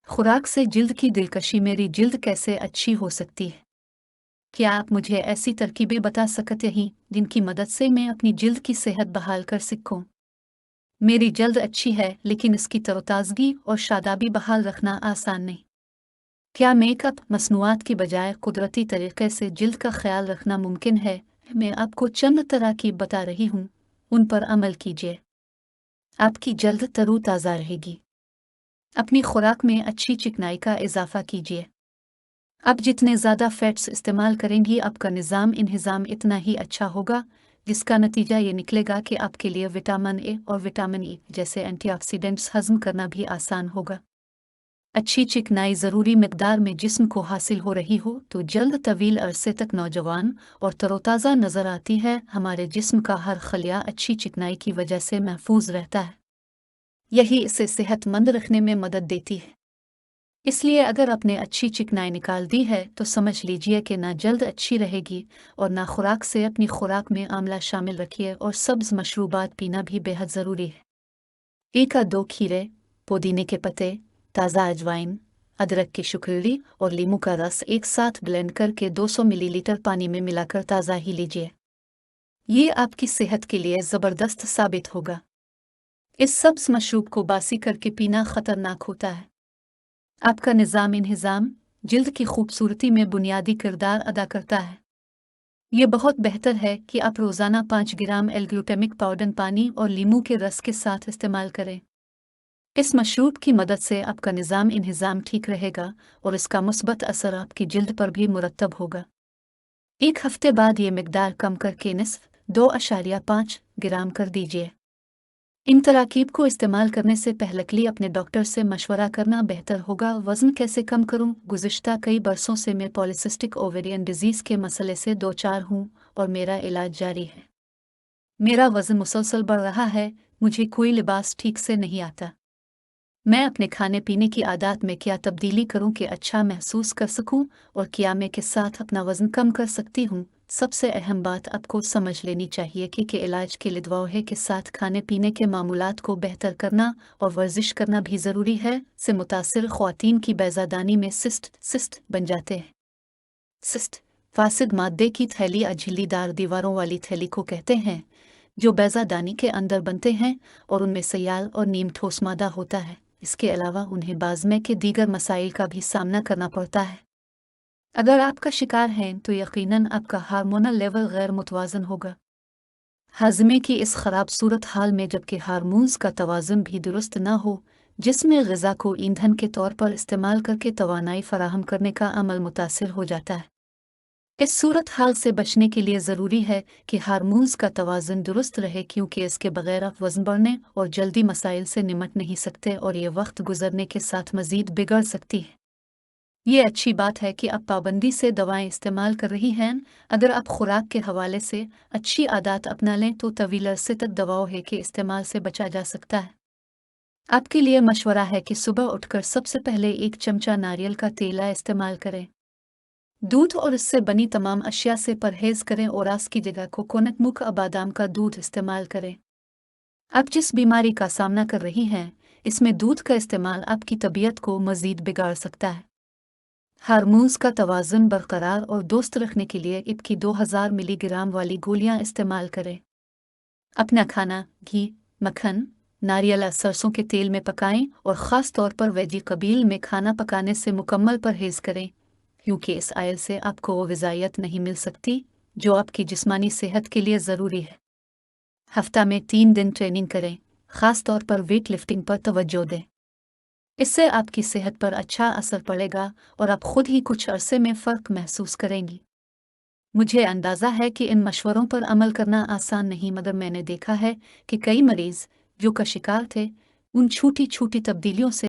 खुराक से जिल्द की दिलकशी मेरी जिल्द कैसे अच्छी हो सकती है? क्या आप मुझे ऐसी तरकीबें बता सकते हैं जिनकी मदद से मैं अपनी जिल्द की सेहत बहाल कर सकूं? मेरी जल्द अच्छी है लेकिन इसकी तरोताज़गी और शादाबी बहाल रखना आसान नहीं। क्या मेकअप मसनूआत की बजाय कुदरती तरीके से जिल्द का ख्याल रखना मुमकिन है? मैं आपको चंद तरकीब बता रही हूँ, उन पर अमल कीजिए। आपकी जल्द तरोताज़ा रहेगी। अपनी खुराक में अच्छी चिकनाई का इजाफा कीजिए। आप जितने ज़्यादा फैट्स इस्तेमाल करेंगी आपका निज़ाम इंहिज़ाम इतना ही अच्छा होगा, जिसका नतीजा ये निकलेगा कि आपके लिए विटामिन ए और विटामिन ई जैसे एंटीऑक्सीडेंट्स हज़म करना भी आसान होगा। अच्छी चिकनाई ज़रूरी मिकदार में जिस्म को हासिल हो रही हो तो जल्द तवील अरसे तक नौजवान और तरोताज़ा नज़र आती है। हमारे जिस्म का हर खलिया अच्छी चिकनाई की वजह से महफूज रहता है। यही इसे सेहतमंद रखने में मदद देती है। इसलिए अगर आपने अच्छी चिकनाई निकाल दी है तो समझ लीजिए कि ना जल्द अच्छी रहेगी और ना खुराक से अपनी खुराक में आंवला शामिल रखिए और सब्ज़ मशरूबात पीना भी बेहद ज़रूरी है। 1 या 2 खीरे, पुदीने के पत्ते, ताज़ा अजवाइन, अदरक की शुक्ली और लीमू का रस एक साथ ब्लेंड करके 200 मिलीलीटर पानी में मिलाकर ताज़ा ही लीजिए। ये आपकी सेहत के लिए ज़बरदस्त साबित होगा। इस सब्ज़ मशरूब को बासी करके पीना ख़तरनाक होता है। आपका निज़ाम इंहिज़ाम जिल्द की खूबसूरती में बुनियादी किरदार अदा करता है। ये बहुत बेहतर है कि आप रोज़ाना 5 ग्राम एल-ग्लूटामिक पाउडर पानी और लीमू के रस के साथ इस्तेमाल करें। इस मशरूब की मदद से आपका निज़ाम इंहिज़ाम ठीक रहेगा और इसका मुस्बत असर आपकी जिल्द पर भी मुरतब होगा। 1 हफ्ते बाद ये मिकदार कम करके निस्फ 2.5 ग्राम कर दीजिए। इन तराकीब को इस्तेमाल करने से पहले अपने डॉक्टर से मशवरा करना बेहतर होगा। वज़न कैसे कम करूं? गुज़िश्ता कई बरसों से मैं पॉलिसिस्टिक ओवेरियन डिजीज़ के मसले से दो चार हूं और मेरा इलाज जारी है। मेरा वज़न मुसलसल बढ़ रहा है, मुझे कोई लिबास ठीक से नहीं आता। मैं अपने खाने पीने की आदत में क्या तब्दीली करूं कि अच्छा महसूस कर सकूं और क्या मैं के साथ अपना वज़न कम कर सकती हूं? सबसे अहम बात आपको समझ लेनी चाहिए कि इलाज के लिए दवाओं के साथ खाने पीने के मामूलात को बेहतर करना और वर्जिश करना भी ज़रूरी है। से मुतासिर ख़वातीन की बैज़ादानी में सिस्ट बन जाते हैं। सिस्ट फासिद मादे की थैली या झिल्लीदार दीवारों वाली थैली को कहते हैं, जो बैज़ादानी के अंदर बनते हैं और उनमें सयाल और नीम ठोस मादा होता है। इसके अलावा उन्हें बाज़मे के दीगर मसाइल का भी सामना करना पड़ता है। अगर आपका शिकार हैं तो यकीनन आपका हार्मोनल लेवल गैर मुतवाज़न होगा। हाज़मे की इस ख़राब सूरत हाल में जबकि हार्मोन्स का तवाज़ुन भी दुरुस्त ना हो, जिसमें ग़िज़ा को ईंधन के तौर पर इस्तेमाल करके तवानाई फ़राहम करने का अमल मुतासिर हो जाता है। इस सूरत हाल से बचने के लिए ज़रूरी है कि हार्मोन्स का तवाज़ुन दुरुस्त रहे, क्योंकि इसके बगैर आप वज़न बढ़ने और जल्दी मसाइल से निमट नहीं सकते और ये वक्त गुजरने के साथ मज़ीद बिगड़ सकती है। ये अच्छी बात है कि आप पाबंदी से दवाएं इस्तेमाल कर रही हैं। अगर आप खुराक के हवाले से अच्छी आदत अपना लें तो तवील अरसे तक दवाओं के इस्तेमाल से बचा जा सकता है। आपके लिए मशवरा है कि सुबह उठकर सबसे पहले 1 चमचा नारियल का तेल इस्तेमाल करें। दूध और इससे बनी तमाम अशिया से परहेज़ करें और आस की जगह कोकोनट मिल्क या बादाम का दूध इस्तेमाल करें। आप जिस बीमारी का सामना कर रही हैं, इसमें दूध का इस्तेमाल आपकी तबीयत को मज़ीद बिगाड़ सकता है। हार्मोन्स का तवाज़ुन बरकरार और दुरुस्त रखने के लिए इबकी 2000 मिलीग्राम वाली गोलियां इस्तेमाल करें। अपना खाना घी, मक्खन, नारियल या सरसों के तेल में पकाएं और ख़ास तौर पर वेजी कबील में खाना पकाने से मुकम्मल परहेज़ करें, क्योंकि इस आयल से आपको वो ग़िज़ाइयत नहीं मिल सकती जो आपकी जिस्मानी सेहत के लिए ज़रूरी है। हफ्ता में 3 दिन ट्रेनिंग करें, ख़ास तौर पर वेट लिफ्टिंग पर तवज्जो दें। इससे आपकी सेहत पर अच्छा असर पड़ेगा और आप खुद ही कुछ अरसे में फ़र्क महसूस करेंगी। मुझे अंदाज़ा है कि इन मशवरों पर अमल करना आसान नहीं, मगर मैंने देखा है कि कई मरीज़ जो का शिकार थे, उन छोटी छोटी तब्दीलियों से